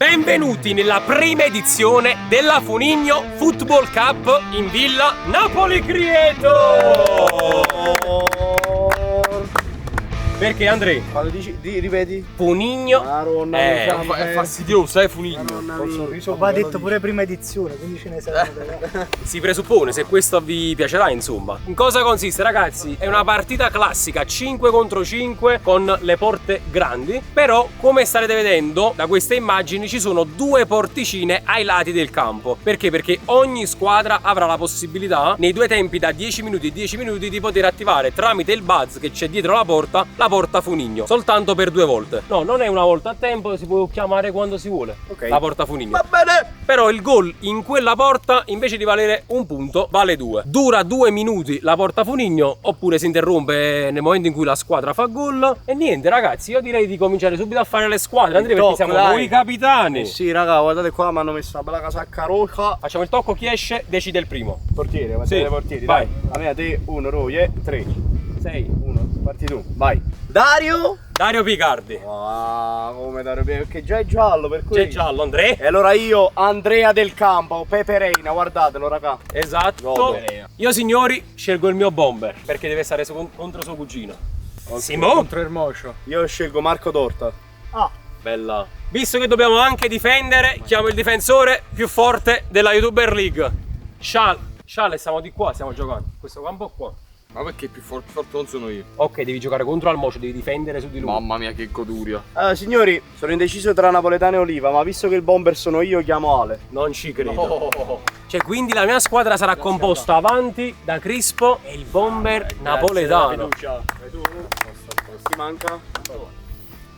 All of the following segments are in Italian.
Benvenuti nella prima edizione della Funigno Football Cup in Villa Napoli Creator. Perché Andrea? Quando dici, ripeti? Funigno è fastidioso, Funigno. Va detto pure prima edizione, quindi ce ne saranno. si presuppone, se questo vi piacerà, insomma. In cosa consiste, ragazzi? È una partita classica 5 contro 5 con le porte grandi, però come starete vedendo da queste immagini ci sono due porticine ai lati del campo. Perché? Perché ogni squadra avrà la possibilità nei due tempi da 10 minuti e 10 minuti di poter attivare tramite il buzz che c'è dietro la porta Funigno, soltanto per 2 volte. No, non è una volta a tempo, si può chiamare quando si vuole. Ok. La porta Funigno. Va bene! Però il gol in quella porta, invece di valere un punto, vale 2. Dura 2 minuti la porta Funigno, oppure si interrompe nel momento in cui la squadra fa gol. E niente, ragazzi, io direi di cominciare subito a fare le squadre, Andrea, perché siamo noi capitani. Sì, raga, guardate qua, mi hanno messo una bella casacca roja. Facciamo il tocco, chi esce decide il primo. Portiere, ma Sì, siete portieri, vai. dai. A me, a te, 1, Roie, 3. 6. 1, parti tu, vai. Dario? Dario Picardi. Ah, come Dario Picardi, perché già è giallo, per cui... C'è giallo, Andrea. E allora io, Andrea del Campo, Pepe Reina, guardatelo, raga. Esatto. Gol. Io, signori, scelgo il mio bomber, perché deve stare contro suo cugino. Simo? Contro il Mocio. Io scelgo Marco Torta. Bella. Visto che dobbiamo anche difendere, chiamo il difensore più forte della YouTuber League. Sciale, stiamo di qua, stiamo giocando. Questo campo qua. Ma perché più forte non sono io? Ok, devi giocare contro Almocio, devi difendere su di lui. Mamma mia che goduria. Signori, sono indeciso tra Napoletano e Oliva, ma visto che il bomber sono io, chiamo Ale. Non ci credo. Cioè, quindi la mia squadra sarà composta avanti da Crispo e il bomber napoletano. Chi manca?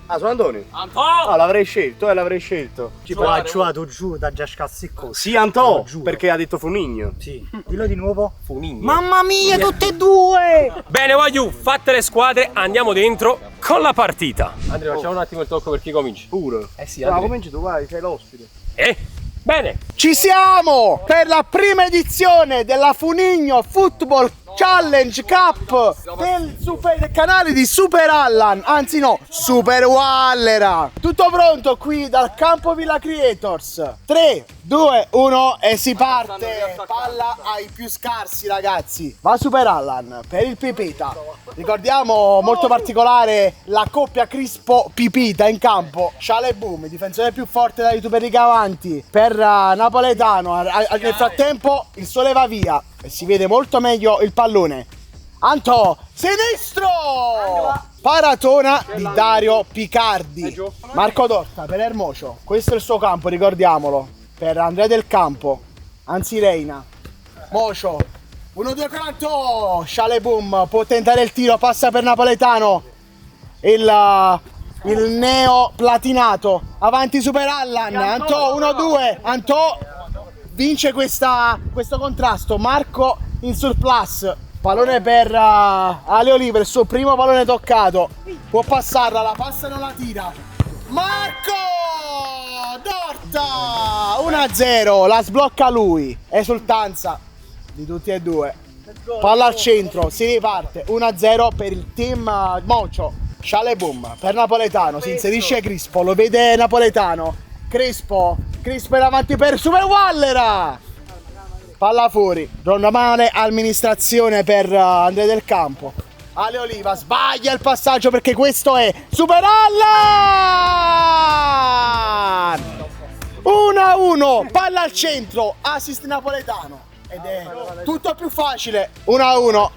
Ah, sono Antonio. Oh! Ah, l'avrei scelto, l'avrei scelto. Ciuato giù da già scassi Sì, Antò, giuro. perché ha detto Funigno. Sì. Dillo di nuovo. Funigno. Mamma mia, tutte e due! Bene, voglio, fatte le squadre, andiamo dentro con la partita. Andrea, facciamo un attimo il tocco per chi cominci. Pure. Eh sì, No, Andrea. cominci tu, vai, sei l'ospite. Bene. Ci siamo per la prima edizione della Funigno Football Challenge Cup del canale di Super Allan, anzi no, Super Wallera. Tutto pronto qui dal campo Villa Creators. 3, 2, 1 e si parte. Palla ai più scarsi, ragazzi. Va Super Allan per il Pipita. Ricordiamo molto particolare la coppia Crispo Pipita in campo. Sciale Boom, difensore più forte da YouTuber avanti per Napoletano. Nel frattempo il sole va via e si vede molto meglio il pallone. Antò, sinistro! Paratona di Dario Picardi. Marco Torta per Ermocio. Questo è il suo campo, ricordiamolo. Per Andrea del Campo. Anzi Reina. Mocio. 1-2 con Antò. Sciale Boom. Può tentare il tiro. Passa per Napoletano. Il neo platinato. Avanti Super Allan. Antò 1-2. Antò vince questo contrasto. Marco in surplus. Pallone per Ale Oliva, il suo primo pallone toccato. Può passarla, la passa e non la tira. Marco Dorta 1-0, la sblocca lui. Esultanza di tutti e due. Palla al centro, si riparte 1-0 per il team Mocio. Sciale Boom per Napoletano, si inserisce Crispo, lo vede Napoletano. Crispo è avanti per Super Wallera. Palla fuori, rondamale amministrazione per Andrea del Campo. Ale Oliva sbaglia il passaggio perché questo è Super Allan! 1-1, palla al centro, assist Napoletano. Ed è tutto più facile, 1-1.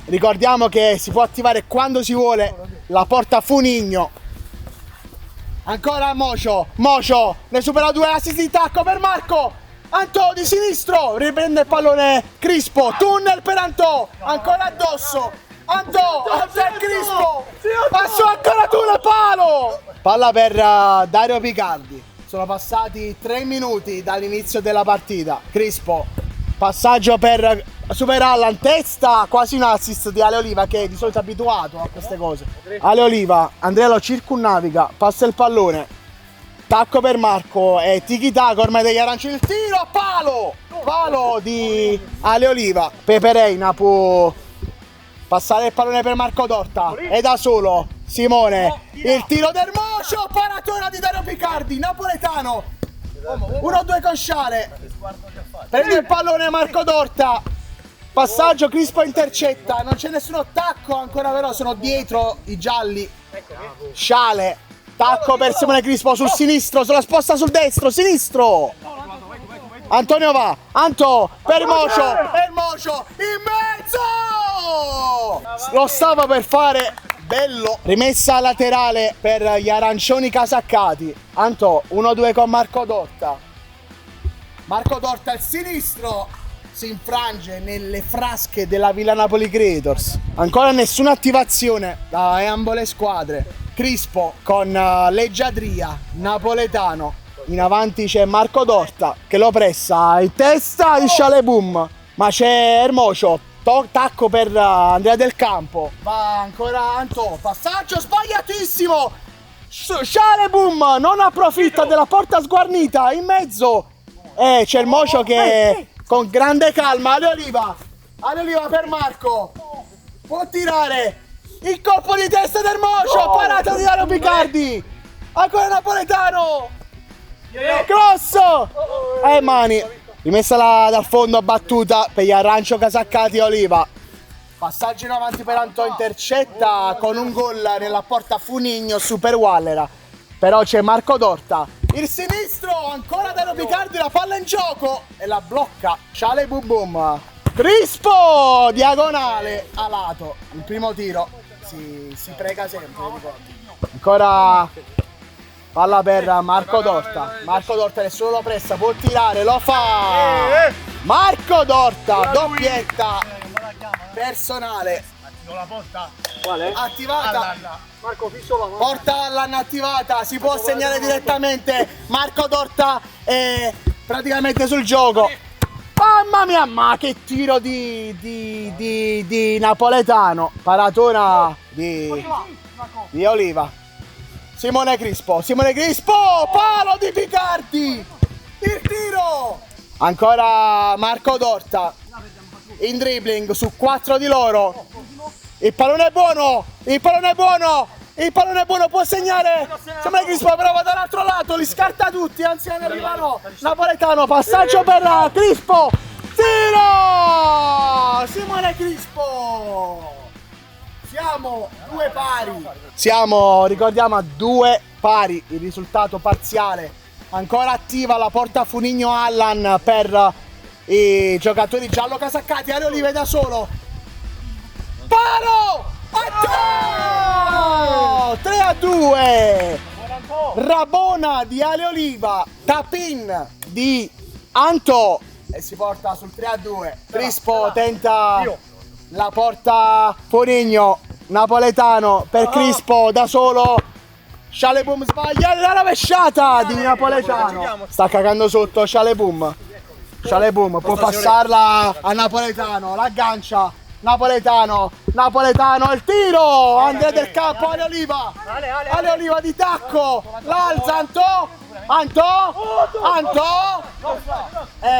Ricordiamo che si può attivare quando si vuole la porta Funigno. Ancora Mocio, ne supera 2, assist di tacco per Marco. Antò di sinistro, riprende il pallone Crispo, tunnel per Antò, ancora addosso, Antò e Crispo, passò ancora tu nel palo! Palla per Dario Picardi, sono passati 3 minuti dall'inizio della partita, Crispo, passaggio per Super Allan, testa, quasi un assist di Ale Oliva che di solito è abituato a queste cose. Ale Oliva, Andrea lo circunnaviga, passa il pallone. Tacco per Marco e tiki-taka ormai degli arancioni, il tiro a palo di Ale Oliva. Pepe Reina può passare il pallone per Marco Dorta, è da solo, Simone, il tiro del Mocio, paratona di Dario Picardi, napoletano, 1-2 con Sciale, prende il pallone Marco Dorta, passaggio, Crispo intercetta, non c'è nessun attacco ancora, però sono dietro i gialli. Sciale, tacco per Simone Crispo sul sinistro, sulla sposta sul destro, sinistro. Antonio va, Anto per Mocio, e il Mocio in mezzo! Lo stava per fare, bello. Rimessa laterale per gli arancioni casaccati. Anto, 1-2 con Marco Dorta. Marco Dorta al sinistro, si infrange nelle frasche della Villa Napoli Creators. Ancora nessuna attivazione da ambo le squadre. Crispo con leggiadria, napoletano. In avanti c'è Marco Dorta che lo pressa in testa di Sciale Boom, ma c'è Ermocio, tacco per Andrea Del Campo, va ancora Anto, passaggio sbagliatissimo, Sciale Boom non approfitta della porta sguarnita in mezzo, e c'è il Mocio che con grande calma, Ale Oliva per Marco, può tirare, il colpo di testa del Mocio, parata di Dario Picardi, ancora napoletano, cross, mani, rimessa dal fondo, battuta per gli arancio casaccati Oliva, passaggio in avanti per Anto, intercetta con un gol nella porta Funigno, Super Wallera, però c'è Marco Dorta, il sinistro, ancora Dario Picardi, la palla in gioco e la blocca Sciale Boom Boom. Crispo, diagonale a lato, il primo tiro, si prega sempre, ancora palla per Marco Dorta, nessuno lo pressa, può tirare, lo fa, Marco Dorta, doppietta personale, quale? Attivata, Marco porta Allan attivata, si può segnare direttamente, Marco Dorta è praticamente sul gioco, mamma mia, ma che tiro di napoletano, paratona di Oliva. Simone Crispo, palo di Picardi, il tiro, ancora Marco Dorta, in dribbling su 4 di loro, il pallone è buono, può segnare, Simone Crispo però va dall'altro lato, li scarta tutti, anzi ne arrivano, napoletano, passaggio per Crispo, tiro, Simone Crispo! Ricordiamo a 2 pari il risultato parziale. Ancora attiva la porta Funigno Allan per i giocatori giallo casaccati. Ale Oliva da solo. Palo! 3-2. Rabona di Ale Oliva. Tapin di Anto. E si porta sul 3-2. Crispo tenta la porta Funigno, napoletano per Crispo da solo, Sciale Boom sbaglia la rovesciata di napoletano, sta cagando sotto Sciale Boom può passarla a napoletano, l'aggancia napoletano, il tiro, Andrea Del Campo, Ale Oliva di tacco, l'alza Anto,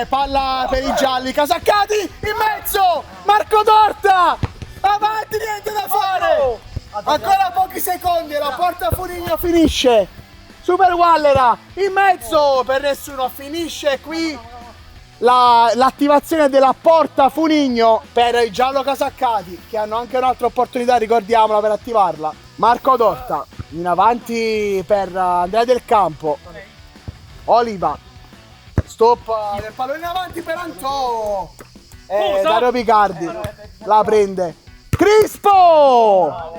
palla per i gialli casaccati, in mezzo, Marco Dorta, avanti, niente da fare, ancora pochi secondi, la porta Funigno finisce, Super Wallera, in mezzo, per nessuno, finisce qui l'attivazione della porta Funigno per i giallo casaccati, che hanno anche un'altra opportunità, ricordiamola, per attivarla, Marco Dorta, in avanti per Andrea Del Campo, Oliva, stop del pallone in avanti per Anto, Dario Picardi la prende, Crispo,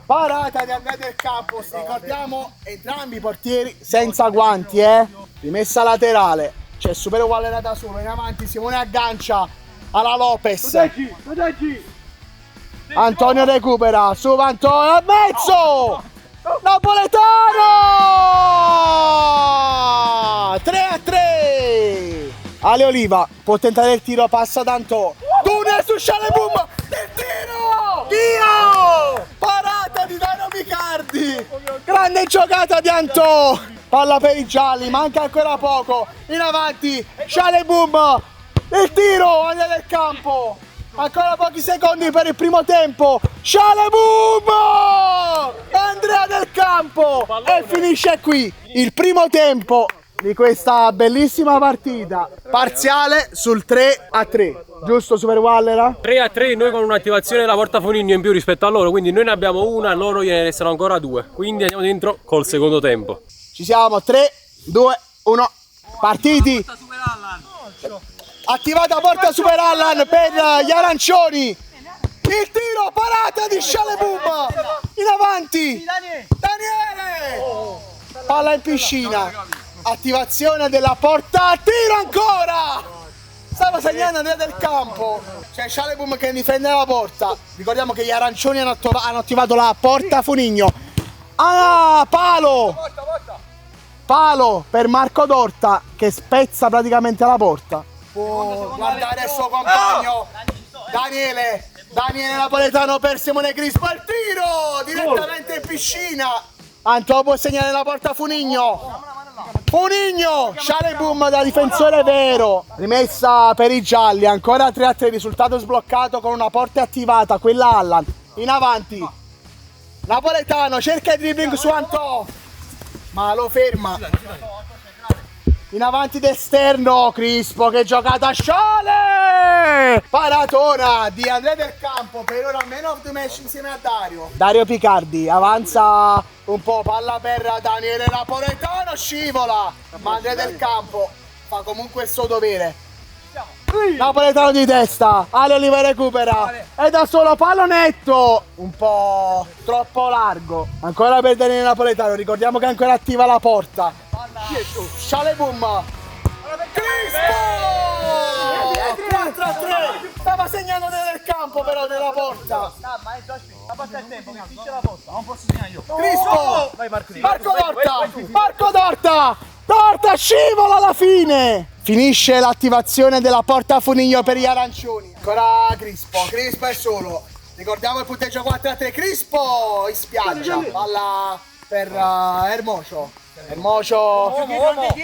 parata di Andrea Del Campo, ricordiamo entrambi i portieri senza guanti, rimessa laterale, c'è Super Wallera da solo, in avanti Simone aggancia alla Lopez, Antonio recupera, su Antonio a mezzo, napoletano, 3-3, Ale Oliva può tentare il tiro, passa da Anto, tunnel su Sciale Boom, il tiro, Dio, parata di Dario Picardi, grande giocata di Anto, palla per i gialli, manca ancora poco, in avanti Sciale Boom, il tiro, Andrea Del Campo, Ancora pochi secondi per il primo tempo. Shaleboom! Andrea Del Campo. E finisce qui il primo tempo di questa bellissima partita. Parziale sul 3-3. Giusto, Super Wallera? 3-3, noi con un'attivazione della porta Foligno in più rispetto a loro, quindi noi ne abbiamo una, loro gliene restano ancora 2. Quindi andiamo dentro col secondo tempo. Ci siamo, 3, 2, 1, partiti. Attivata porta Super Allan per gli arancioni. Il tiro, parata di Shaleboom. In avanti. Daniele. Palla in piscina. Attivazione della porta, tiro ancora. Stava segnando Andrea Del Campo. C'è Shaleboom che difende la porta. Ricordiamo che gli arancioni hanno attivato la porta Foligno. Ah, palo. Palo per Marco Dorta che spezza praticamente la porta. Può guardare il suo compagno Daniele. Daniele Napoletano per Simone Crispo. Il tiro direttamente in piscina. Antò può segnare la porta Foligno. Foligno, Shaleboom da difensore vero. Rimessa per i gialli, ancora 3-3, risultato sbloccato con una porta attivata, quella Allan. In avanti. Napoletano cerca il dribbling su Antò, ma lo ferma. In avanti d'esterno, Crispo che giocata a Sciole! Paratona di Andrea Del Campo, per ora man of the match insieme a Dario. Dario Picardi avanza un po', palla per Daniele Napoletano, scivola, ma Andrea Del Campo fa comunque il suo dovere. Napoletano di testa, Ale Oliva recupera, è da solo, pallonetto, un po' troppo largo. Ancora per Daniele Napoletano, ricordiamo che è ancora attiva la porta. Shaleboom, Crispo! 4-3, stava segnando Del Campo però nella porta. Crispo, Marco Dorta, Dorta scivola alla fine. Finisce l'attivazione della porta Foligno per gli arancioni. Ancora Crispo è solo. Ricordiamo il punteggio 4-3, Crispo in spiaggia, palla per Ermocio.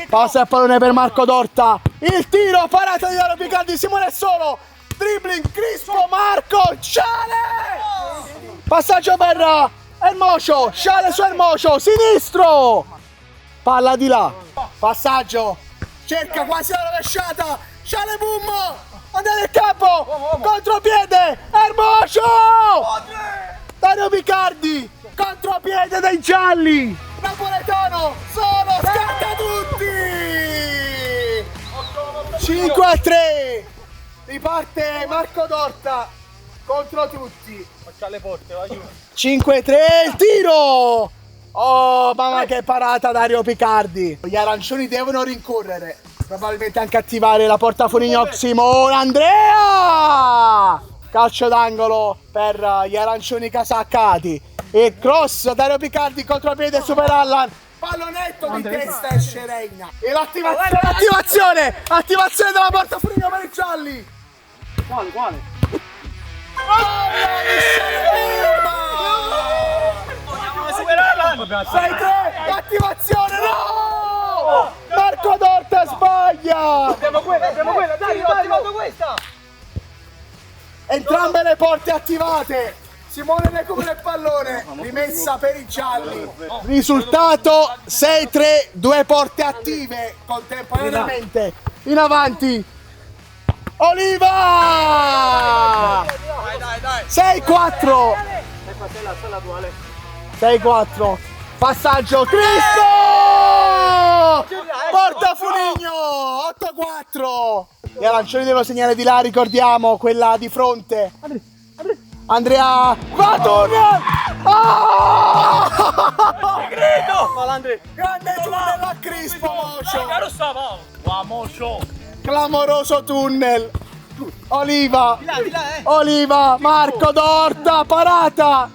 Passa il pallone per Marco Dorta. Il tiro, parata di Dario Picardi, Simone è solo. Dribbling, Crispo, Marco, Sciale! Passaggio per Ermocio, Sciale su Ermocio, sinistro! Palla di là, passaggio, cerca quasi la rovesciata, Shaleboom! Andrea Del Campo, contropiede, Ermocio! Dario Picardi, contropiede dei gialli! Napoletano, solo, scatta tutti! 5-3, riparte Marco Dorta contro tutti. 5-3, il tiro! Oh, mamma che parata Dario Picardi. Gli arancioni devono rincorrere, probabilmente anche attivare la porta Foligno. Simone Andrea! Calcio d'angolo per gli arancioni casaccati. E cross, Dario Picardi, contropiede Super Allan. Pallonetto di testa esce Reina. E l'attivazione della porta Foligno per i gialli. Quale? 6-3, attivazione, no! Marco Dorta sbaglia! Abbiamo quella, dai, ho attivato questa! Entrambe le porte attivate. Simone recupera il pallone, rimessa per i gialli. Risultato 6-3, 2 porte attive contemporaneamente. In avanti Oliva! 6-4. 6-4. Passaggio Cristo! Porta Foligno! 8-4. Gli arancioni devono segnare di là, ricordiamo, quella di fronte. Andrea va tunnel! Grande tunnel a Crispo Mocio! Clamoroso tunnel! Oliva! Marco Dorta, parata!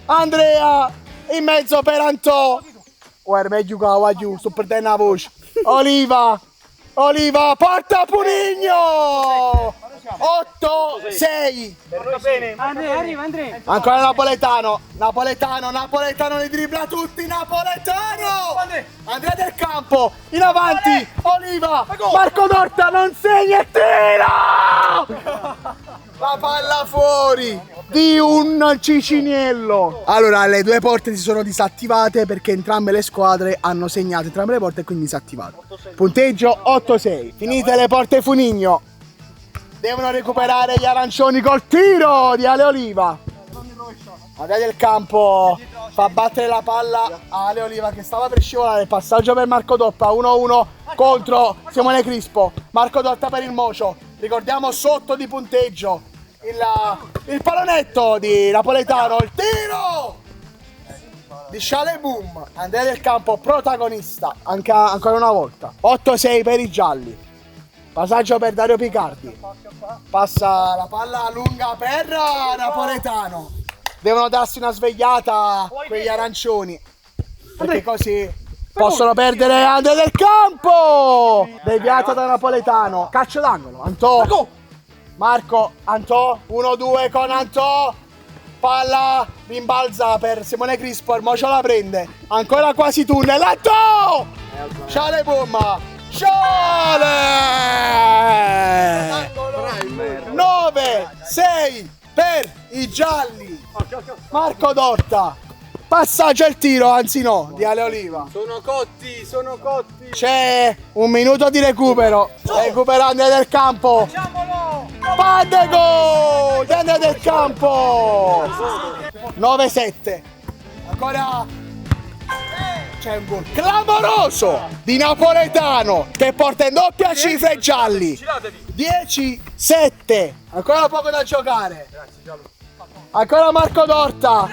Andrea in mezzo per Antò! Guarda, meglio qua giù, sto perdendo la voce! Oliva, porta Foligno! 8-6. Andrea. Ancora Napoletano li dribbla tutti, Napoletano! Andrea Del Campo, in avanti, Oliva, Marco Dorta non segna e tira! La palla fuori di un Ciciniello. Allora, le due porte si sono disattivate perché entrambe le squadre hanno segnato entrambe le porte e quindi disattivate. Punteggio 8-6. Finite le porte Funigno. Devono recuperare gli arancioni col tiro di Ale Oliva. Andrea del Campo fa battere la palla a Ale Oliva che stava per scivolare. Passaggio per Marco Dotta, 1-1 contro Simone Crispo. Marco Dotta per il Mocio. Ricordiamo sotto di punteggio il pallonetto di Napoletano, il tiro di Shale Boom. Andrea del Campo protagonista ancora una volta. 8-6 per i gialli. Passaggio per Dario Picardi. Passa la palla lunga per Napoletano. Devono darsi una svegliata quegli arancioni, perché così possono perdere Andrea del Campo. Deviato da Napoletano. Calcio d'angolo. Antò. Marco. Antò. 1-2 con Antò. Palla rimbalza per Simone Crispo. Il Mocio la prende. Ancora quasi tunnel. Antò. Shale Boom. Shale. 9-6 per i gialli. Marco Dotta. Passaggio al tiro, anzi no, di Ale Oliva. Sono cotti, sono cotti. C'è un minuto di recupero. Recupera Andrea del Campo. Pande gol di Andrea del Campo. 9-7. Ancora c'è un gol clamoroso di Napoletano che porta in doppia cifra i gialli. 10-7. Ancora poco da giocare. Ancora Marco Dotta.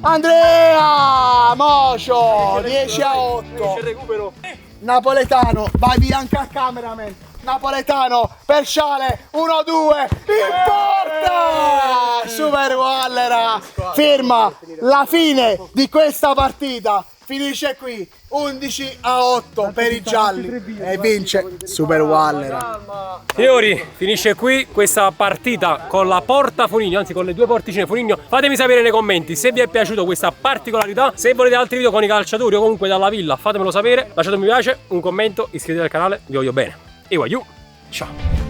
Andrea Mocio 10-8. Napoletano va via anche al cameraman. Napoletano per Shale 1-2 in porta. Super Wallera firma la fine di questa partita. Finisce qui 11-8 per i gialli e vince Super Wallera. Signori, finisce qui questa partita con la porta Funigno, anzi con le due porticine Funigno. Fatemi sapere nei commenti se vi è piaciuta questa particolarità, se volete altri video con i calciatori o comunque dalla villa, fatemelo sapere, lasciate un mi piace, un commento, iscrivetevi al canale, vi voglio bene. E voglio, ciao!